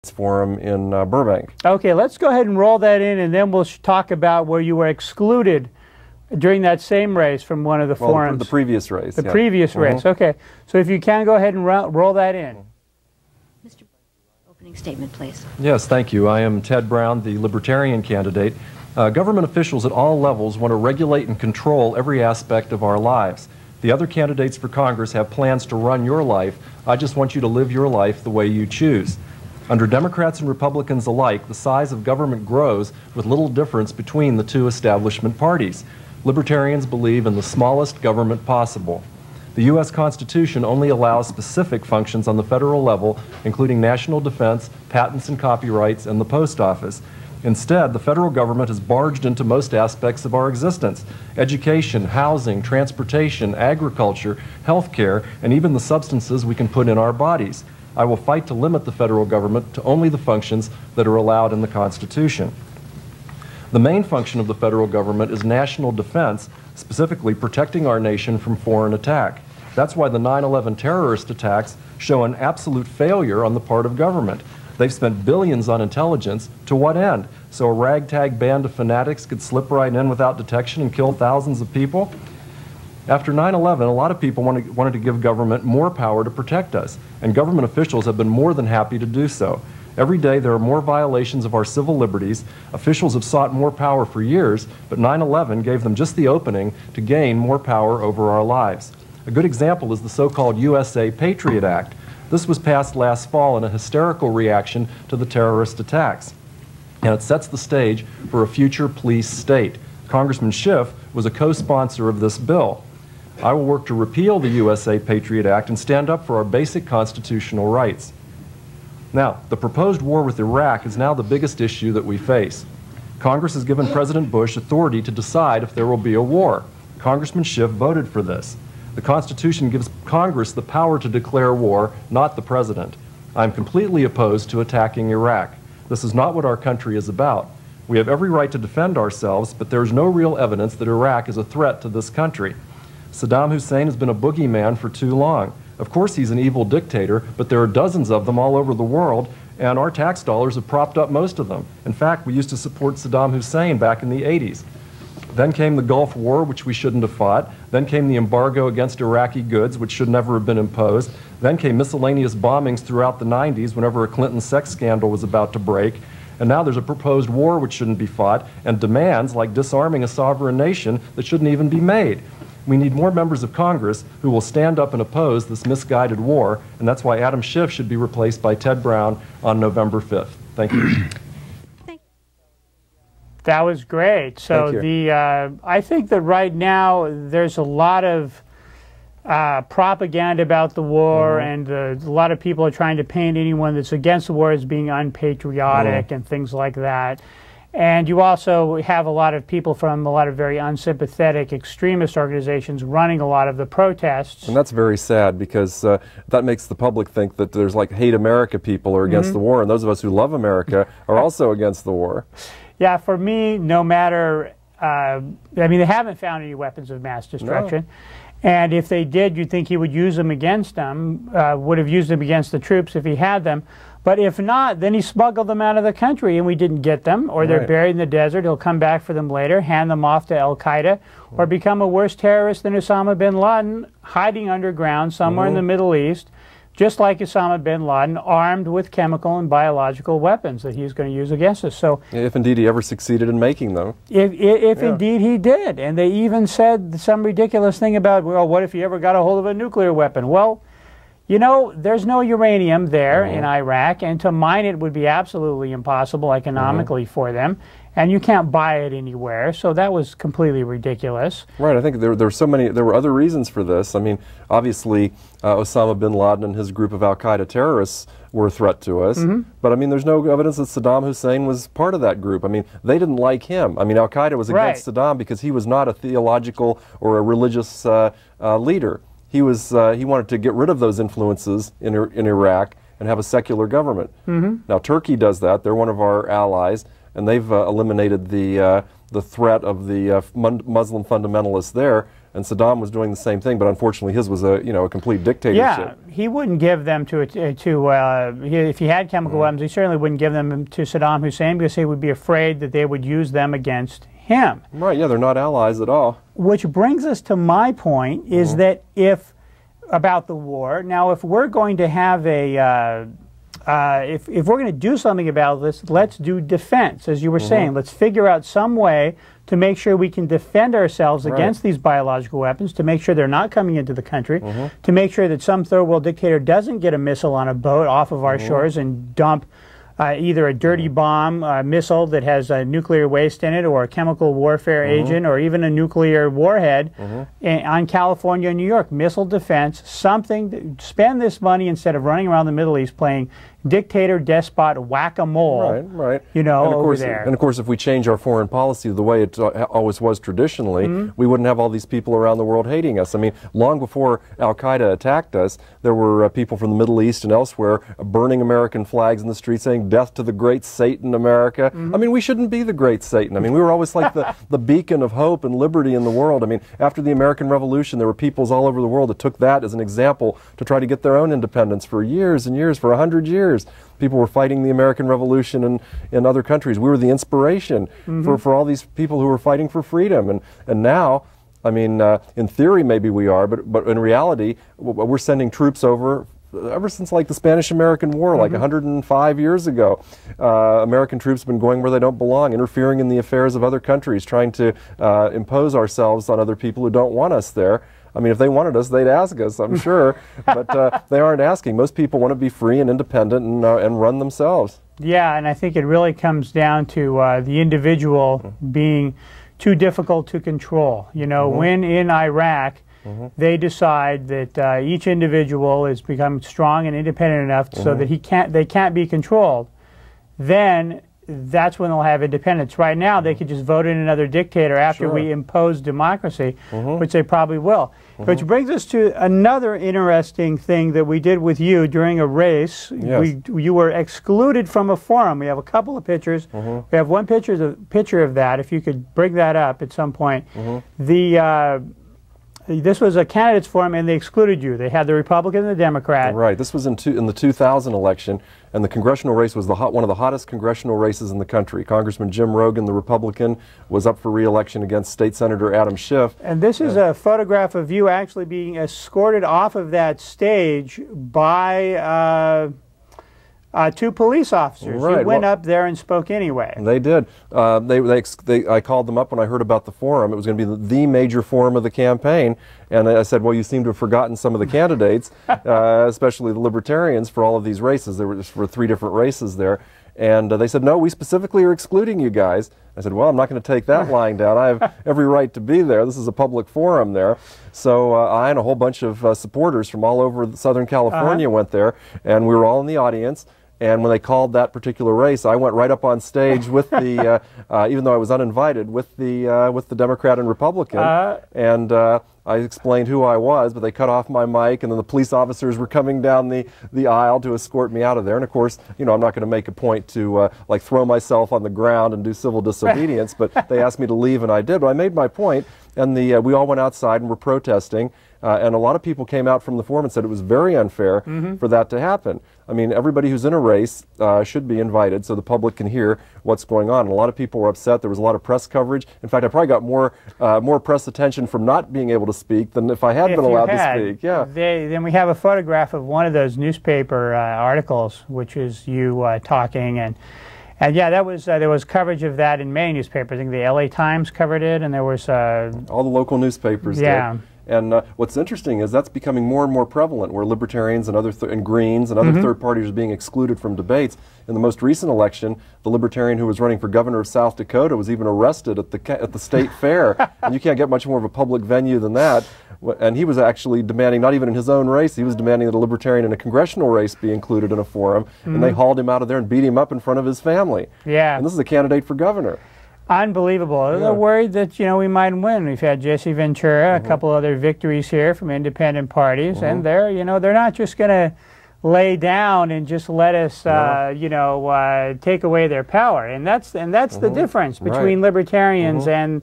Forum in Burbank. Okay, let's go ahead and roll that in, and then we'll talk about where you were excluded during that same race from one of the forums. The previous race. The previous race, okay. So if you can, go ahead and roll that in. Mr. Opening statement, please. Yes, thank you. I am Ted Brown, the Libertarian candidate. Government officials at all levels want to regulate and control every aspect of our lives. The other candidates for Congress have plans to run your life. I just want you to live your life the way you choose. Under Democrats and Republicans alike, the size of government grows with little difference between the two establishment parties. Libertarians believe in the smallest government possible. The U.S. Constitution only allows specific functions on the federal level, including national defense, patents and copyrights, and the post office. Instead, the federal government has barged into most aspects of our existence: education, housing, transportation, agriculture, health care, and even the substances we can put in our bodies. I will fight to limit the federal government to only the functions that are allowed in the Constitution. The main function of the federal government is national defense, specifically protecting our nation from foreign attack. That's why the 9/11 terrorist attacks show an absolute failure on the part of government. They've spent billions on intelligence. To what end? So a ragtag band of fanatics could slip right in without detection and kill thousands of people? After 9/11, a lot of people wanted to give government more power to protect us, and government officials have been more than happy to do so. Every day there are more violations of our civil liberties. Officials have sought more power for years, but 9/11 gave them just the opening to gain more power over our lives. A good example is the so-called USA Patriot Act. This was passed last fall in a hysterical reaction to the terrorist attacks, and it sets the stage for a future police state. Congressman Schiff was a co-sponsor of this bill. I will work to repeal the USA Patriot Act and stand up for our basic constitutional rights. Now, the proposed war with Iraq is now the biggest issue that we face. Congress has given President Bush authority to decide if there will be a war. Congressman Schiff voted for this. The Constitution gives Congress the power to declare war, not the President. I am completely opposed to attacking Iraq. This is not what our country is about. We have every right to defend ourselves, but there is no real evidence that Iraq is a threat to this country. Saddam Hussein has been a boogeyman for too long. Of course he's an evil dictator, but there are dozens of them all over the world, and our tax dollars have propped up most of them. In fact, we used to support Saddam Hussein back in the 80s. Then came the Gulf War, which we shouldn't have fought. Then came the embargo against Iraqi goods, which should never have been imposed. Then came miscellaneous bombings throughout the 90s whenever a Clinton sex scandal was about to break. And now there's a proposed war which shouldn't be fought, and demands like disarming a sovereign nation that shouldn't even be made. We need more members of Congress who will stand up and oppose this misguided war, and that's why Adam Schiff should be replaced by Ted Brown on November 5th. Thank you. That was great. So I think that right now there's a lot of propaganda about the war, and a lot of people are trying to paint anyone that's against the war as being unpatriotic and things like that. And you also have a lot of people from a lot of very unsympathetic extremist organizations running a lot of the protests. And that's very sad, because that makes the public think that there's like hate America people are against the war, and those of us who love America are also against the war. Yeah, for me, no matter, I mean, they haven't found any weapons of mass destruction. No. And if they did, you'd think he would use them against them, would have used them against the troops if he had them. But if not, then he smuggled them out of the country and we didn't get them, or they're buried in the desert. He'll come back for them later, hand them off to Al-Qaeda, or become a worse terrorist than Osama bin Laden, hiding underground somewhere in the Middle East, just like Osama bin Laden, armed with chemical and biological weapons that he's going to use against us. So, if indeed he ever succeeded in making them. If indeed he did. And they even said some ridiculous thing about, well, what if he ever got a hold of a nuclear weapon? Well, you know, there's no uranium there in Iraq, and to mine it would be absolutely impossible economically for them, and you can't buy it anywhere, so that was completely ridiculous. Right, I think there were other reasons for this. I mean, obviously, Osama bin Laden and his group of Al-Qaeda terrorists were a threat to us, but I mean, there's no evidence that Saddam Hussein was part of that group. I mean, they didn't like him. I mean, Al-Qaeda was against Saddam because he was not a theological or a religious leader. He wanted to get rid of those influences in Iraq and have a secular government. Now Turkey does that. They're one of our allies, and they've eliminated the threat of the Muslim fundamentalists there. and Saddam was doing the same thing, but unfortunately his was a a complete dictatorship. Yeah, he wouldn't give them if he had chemical weapons, he certainly wouldn't give them to Saddam Hussein because he would be afraid that they would use them against him. Right, yeah, they're not allies at all. Which brings us to my point, is that about the war, now if we're going to have if we're going to do something about this, let's do defense, as you were saying. Let's figure out some way to make sure we can defend ourselves against these biological weapons, to make sure they're not coming into the country, to make sure that some third world dictator doesn't get a missile on a boat off of our shores and dump either a dirty bomb missile that has nuclear waste in it, or a chemical warfare agent, or even a nuclear warhead on California and New York. Missile defense, something. Spend this money instead of running around the Middle East playing dictator, despot, whack-a-mole. Right. You know, and over there. And of course, if we change our foreign policy the way it always was traditionally, we wouldn't have all these people around the world hating us. I mean, long before Al-Qaeda attacked us, there were people from the Middle East and elsewhere burning American flags in the streets, saying, "Death to the great Satan, America." I mean, we shouldn't be the great Satan. I mean, we were always like the beacon of hope and liberty in the world. I mean, after the American Revolution, there were peoples all over the world that took that as an example to try to get their own independence for years and years, for 100 years. People were fighting the American Revolution in other countries. We were the inspiration for all these people who were fighting for freedom. And now, I mean, in theory maybe we are, but in reality, we're sending troops over ever since like the Spanish-American War, like 105 years ago. American troops have been going where they don't belong, interfering in the affairs of other countries, trying to impose ourselves on other people who don't want us there. I mean, if they wanted us, they'd ask us, I'm sure, but they aren't asking. Most people want to be free and independent and run themselves. Yeah, and I think it really comes down to the individual being too difficult to control. You know, when in Iraq, they decide that each individual is becoming strong and independent enough so that they can't be controlled, then that's when they'll have independence. Right now, they could just vote in another dictator after we impose democracy, which they probably will. Which brings us to another interesting thing that we did with you during a race. Yes. You were excluded from a forum. We have a couple of pictures. We have one picture of that, if you could bring that up at some point. This was a candidates forum, and they excluded you. They had the Republican and the Democrat. Right. This was in the 2000 election, and the congressional race was one of the hottest congressional races in the country. Congressman Jim Rogan, the Republican, was up for re-election against State Senator Adam Schiff. And this is a photograph of you actually being escorted off of that stage by two police officers. Right. You went up there and spoke anyway. They did. I called them up when I heard about the forum. It was going to be the major forum of the campaign, and I said, well, you seem to have forgotten some of the candidates, especially the Libertarians, for all of these races. There were 3 different races there. And they said, no, we specifically are excluding you guys. I said, well, I'm not going to take that lying down. I have every right to be there. This is a public forum there. So I and a whole bunch of supporters from all over Southern California went there, and we were all in the audience. And when they called that particular race, I went right up on stage with the, even though I was uninvited, with the Democrat and Republican, and I explained who I was, but they cut off my mic, and then the police officers were coming down the aisle to escort me out of there. And of course, you know, I'm not going to make a point to like throw myself on the ground and do civil disobedience, but they asked me to leave, and I did. But I made my point, and we all went outside and were protesting. And a lot of people came out from the forum and said it was very unfair for that to happen. I mean, everybody who's in a race should be invited so the public can hear what's going on. And a lot of people were upset. There was a lot of press coverage. In fact, I probably got more press attention from not being able to speak than if I had been allowed to speak. Yeah. Then we have a photograph of one of those newspaper articles, which is you talking, and yeah, that was there was coverage of that in many newspapers. I think the LA Times covered it, and there was all the local newspapers did. And what's interesting is that's becoming more and more prevalent, where libertarians and and Greens and other third parties are being excluded from debates. In the most recent election, the libertarian who was running for governor of South Dakota was even arrested at the state fair. And you can't get much more of a public venue than that. And he was actually demanding, not even in his own race, he was demanding that a libertarian in a congressional race be included in a forum. And they hauled him out of there and beat him up in front of his family. Yeah. And this is a candidate for governor. Unbelievable. They're worried that, you know, we might win. We've had Jesse Ventura, a couple other victories here from independent parties, and they're not just going to lay down and just let us, take away their power. And that's the difference between libertarians and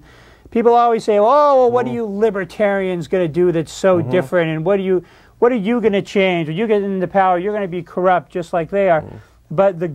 people always say, "Oh, well, what are you libertarians going to do that's so different? And what are you going to change? When you get into power, you're going to be corrupt just like they are." But the